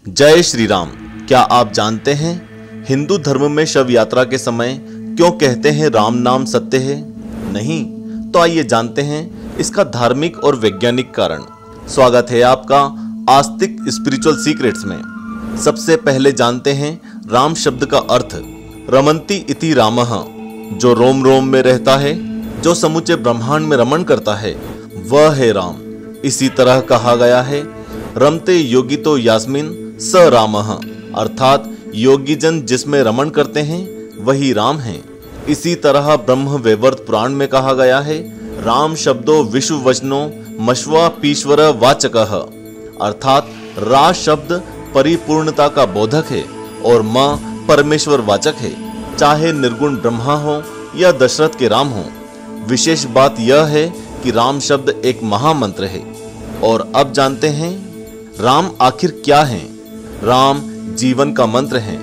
जय श्री राम। क्या आप जानते हैं हिंदू धर्म में शव यात्रा के समय क्यों कहते हैं राम नाम सत्य है? नहीं तो आइए जानते हैं इसका धार्मिक और वैज्ञानिक कारण। स्वागत है आपका आस्तिक स्पिरिचुअल सीक्रेट्स में। सबसे पहले जानते हैं राम शब्द का अर्थ। रमन्ति इति रामः, जो रोम रोम में रहता है, जो समूचे ब्रह्मांड में रमण करता है, वह है राम। इसी तरह कहा गया है रमते योगितो यास्मिन स रामः, अर्थात योगी जन जिसमें रमण करते हैं वही राम हैं। इसी तरह ब्रह्म वैवर्त पुराण में कहा गया है राम शब्दो विश्व वचनो मश्वा पीश्वर वाचकः, अर्थात रा शब्द परिपूर्णता का बोधक है और माँ परमेश्वर वाचक है। चाहे निर्गुण ब्रह्मा हो या दशरथ के राम हो, विशेष बात यह है कि राम शब्द एक महामंत्र है। और अब जानते हैं राम आखिर क्या है। राम जीवन का मंत्र है।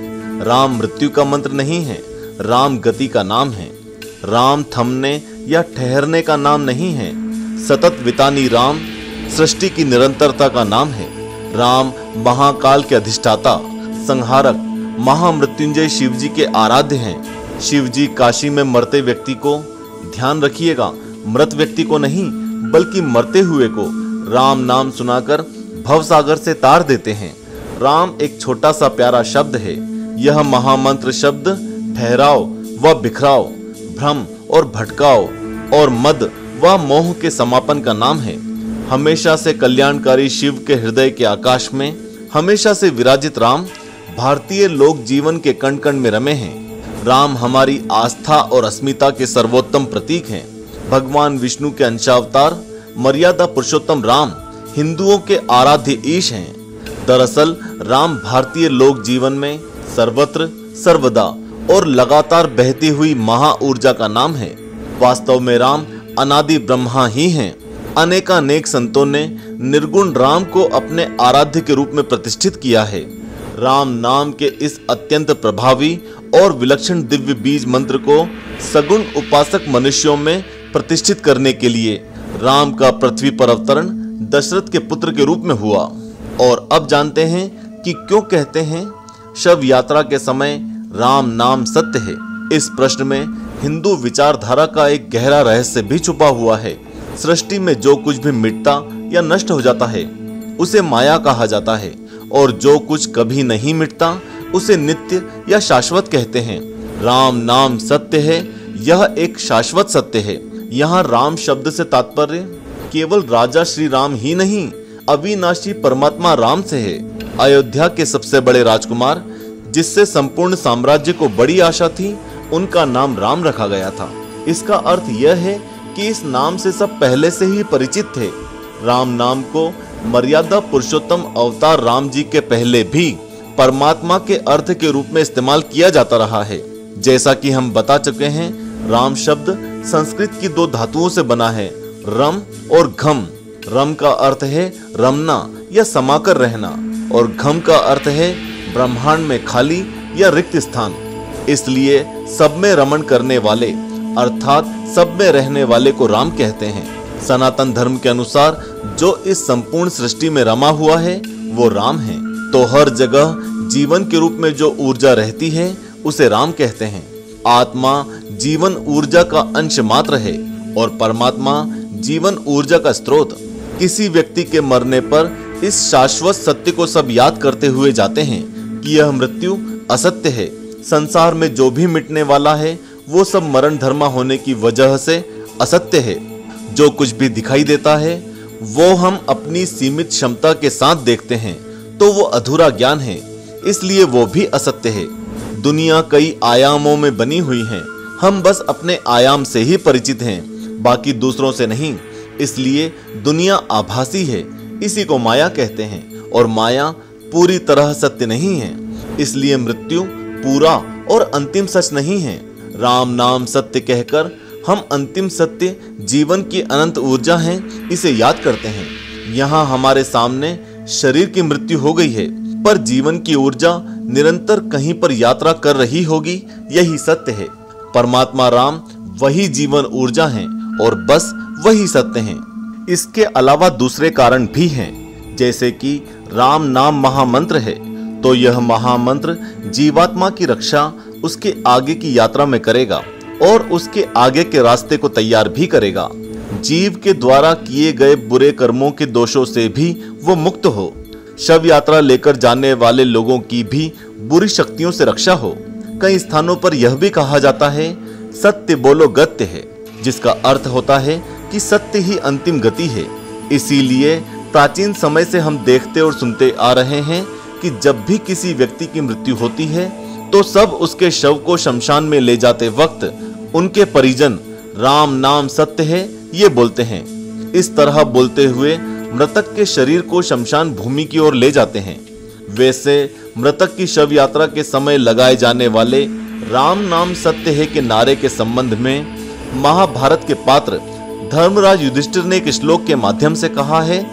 राम मृत्यु का मंत्र नहीं है। राम गति का नाम है। राम थमने या ठहरने का नाम नहीं है। सतत वितानी राम सृष्टि की निरंतरता का नाम है। राम महाकाल के अधिष्ठाता, संहारक, महामृत्युंजय शिवजी के आराध्य हैं। शिवजी काशी में मरते व्यक्ति को, ध्यान रखिएगा, मृत व्यक्ति को नहीं बल्कि मरते हुए को राम नाम सुनाकर भवसागर से तार देते हैं। राम एक छोटा सा प्यारा शब्द है। यह महामंत्र शब्द ठहराओ व बिखराओ, भ्रम और भटकाओ और मद व मोह के समापन का नाम है। हमेशा से कल्याणकारी शिव के हृदय के आकाश में हमेशा से विराजित राम भारतीय लोक जीवन के कण कण में रमे हैं। राम हमारी आस्था और अस्मिता के सर्वोत्तम प्रतीक हैं। भगवान विष्णु के अंशावतार मर्यादा पुरुषोत्तम राम हिंदुओं के आराध्य ईश हैं। दरअसल राम भारतीय लोक जीवन में सर्वत्र सर्वदा और लगातार बहती हुई महा ऊर्जा का नाम है। वास्तव में राम अनादि ब्रह्मा ही हैं। अनेकानेक संतों ने निर्गुण राम को अपने आराध्य के रूप में प्रतिष्ठित किया है। राम नाम के इस अत्यंत प्रभावी और विलक्षण दिव्य बीज मंत्र को सगुण उपासक मनुष्यों में प्रतिष्ठित करने के लिए राम का पृथ्वी पर अवतरण दशरथ के पुत्र के रूप में हुआ। और अब जानते हैं कि क्यों कहते हैं शव यात्रा के समय राम नाम सत्य है। इस प्रश्न में हिंदू विचारधारा का एक गहरा रहस्य भी छुपा हुआ है। सृष्टि में जो कुछ भी मिटता या नष्ट हो जाता है उसे माया कहा जाता है, और जो कुछ कभी नहीं मिटता उसे नित्य या शाश्वत कहते हैं। राम नाम सत्य है, यह एक शाश्वत सत्य है। यहाँ राम शब्द से तात्पर्य केवल राजा श्री राम ही नहीं, अविनाशी परमात्मा राम से है। अयोध्या के सबसे बड़े राजकुमार जिससे संपूर्ण साम्राज्य को बड़ी आशा थी, उनका नाम राम रखा गया था। इसका अर्थ यह है कि इस नाम से सब पहले से ही परिचित थे। राम नाम को मर्यादा पुरुषोत्तम अवतार राम जी के पहले भी परमात्मा के अर्थ के रूप में इस्तेमाल किया जाता रहा है। जैसा कि हम बता चुके हैं, राम शब्द संस्कृत की दो धातुओं से बना है, रम और घम। रम का अर्थ है रमना या समाकर रहना, और घम का अर्थ है ब्रह्मांड में खाली या रिक्त स्थान। इसलिए सब में रमण करने वाले अर्थात सब में रहने वाले को राम कहते हैं। सनातन धर्म के अनुसार जो इस संपूर्ण सृष्टि में रमा हुआ है वो राम है। तो हर जगह जीवन के रूप में जो ऊर्जा रहती है उसे राम कहते हैं। आत्मा जीवन ऊर्जा का अंश मात्र है और परमात्मा जीवन ऊर्जा का स्रोत। किसी व्यक्ति के मरने पर इस शाश्वत सत्य को सब याद करते हुए जाते हैं कि यह मृत्यु असत्य है। संसार में जो भी मिटने वाला है वो सब मरण धर्मा होने की वजह से असत्य है। जो कुछ भी दिखाई देता है वो हम अपनी सीमित क्षमता के साथ देखते हैं तो वो अधूरा ज्ञान है, इसलिए वो भी असत्य है। दुनिया कई आयामों में बनी हुई है, हम बस अपने आयाम से ही परिचित हैं, बाकी दूसरों से नहीं। इसलिए दुनिया आभासी है, इसी को माया कहते हैं, और माया पूरी तरह सत्य नहीं है। इसलिए मृत्यु पूरा और अंतिम सच नहीं है। राम नाम सत्य कहकर हम अंतिम सत्य जीवन की अनंत ऊर्जा है इसे याद करते हैं। यहाँ हमारे सामने शरीर की मृत्यु हो गई है, पर जीवन की ऊर्जा निरंतर कहीं पर यात्रा कर रही होगी, यही सत्य है। परमात्मा राम वही जीवन ऊर्जा है और बस वही सत्य हैं। इसके अलावा दूसरे कारण भी हैं, जैसे कि राम नाम महामंत्र है। तो यह महामंत्र जीवात्मा की रक्षा उसके आगे की यात्रा में करेगा और उसके आगे के रास्ते को तैयार भी करेगा। जीव के द्वारा किए गए बुरे कर्मों के दोषों से भी वो मुक्त हो, शव यात्रा लेकर जाने वाले लोगों की भी बुरी शक्तियों से रक्षा हो। कई स्थानों पर यह भी कहा जाता है, सत्य बोलो गत्य है, जिसका अर्थ होता है कि सत्य ही अंतिम गति है। इसीलिए प्राचीन समय से हम देखते और सुनते आ रहे हैं कि जब भी किसी व्यक्ति की मृत्यु होती है तो सब उसके शव को शमशान में ले जाते वक्त उनके परिजन राम नाम सत्य है ये बोलते हैं। इस तरह बोलते हुए मृतक के शरीर को शमशान भूमि की ओर ले जाते हैं। वैसे मृतक की शव यात्रा के समय लगाए जाने वाले राम नाम सत्य है के नारे के संबंध में महाभारत के पात्र धर्मराज युधिष्ठिर ने एक श्लोक के माध्यम से कहा है,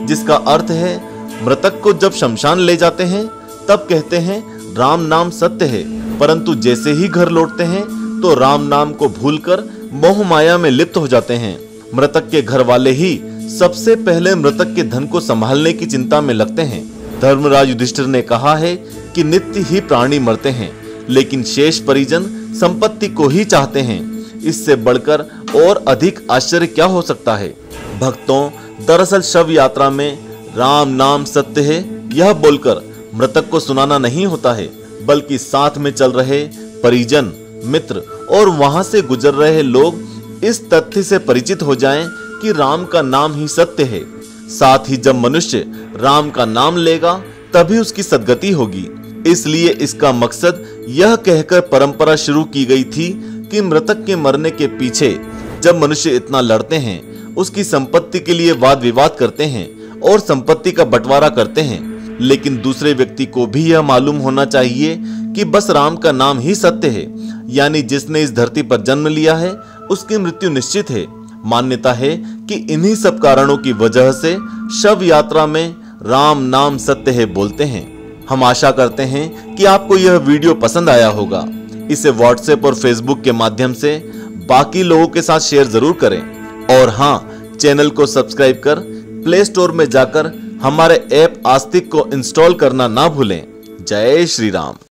जिसका अर्थ है, मृतक को जब शमशान ले जाते हैं तब कहते हैं राम नाम सत्य है, परंतु जैसे ही घर लौटते हैं तो राम नाम को भूलकर मोह माया में लिप्त हो जाते हैं। मृतक के घर वाले ही सबसे पहले मृतक के धन को संभालने की चिंता में लगते हैं। धर्मराज युधिष्ठिर ने कहा है कि नित्य ही प्राणी मरते हैं, लेकिन शेष परिजन संपत्ति को ही चाहते हैं। इससे बढ़कर और अधिक आश्चर्य क्या हो सकता है। भक्तों, दरअसल शव यात्रा में राम नाम सत्य है यह बोलकर मृतक को सुनाना नहीं होता है, बल्कि साथ में चल रहे परिजन, मित्र और वहां से गुजर रहे लोग इस तथ्य से परिचित हो जाएं कि राम का नाम ही सत्य है। साथ ही जब मनुष्य राम का नाम लेगा तभी उसकी सद्गति होगी। इसलिए इसका मकसद यह कहकर परंपरा शुरू की गई थी कि मृतक के मरने के पीछे जब मनुष्य इतना लड़ते हैं, उसकी संपत्ति के लिए वाद विवाद करते हैं और संपत्ति का बंटवारा करते हैं, लेकिन दूसरे व्यक्ति को भी यह मालूम होना चाहिए कि बस राम का नाम ही सत्य है, यानी जिसने इस धरती पर जन्म लिया है उसकी मृत्यु निश्चित है। मान्यता है कि इन्हीं सब कारणों की वजह से शव यात्रा में राम नाम सत्य है बोलते हैं। हम आशा करते हैं कि आपको यह वीडियो पसंद आया होगा। इसे व्हाट्सएप और फेसबुक के माध्यम से बाकी लोगों के साथ शेयर जरूर करें और हाँ, चैनल को सब्सक्राइब कर प्ले स्टोर में जाकर हमारे ऐप आस्तिक को इंस्टॉल करना ना भूलें। जय श्री राम।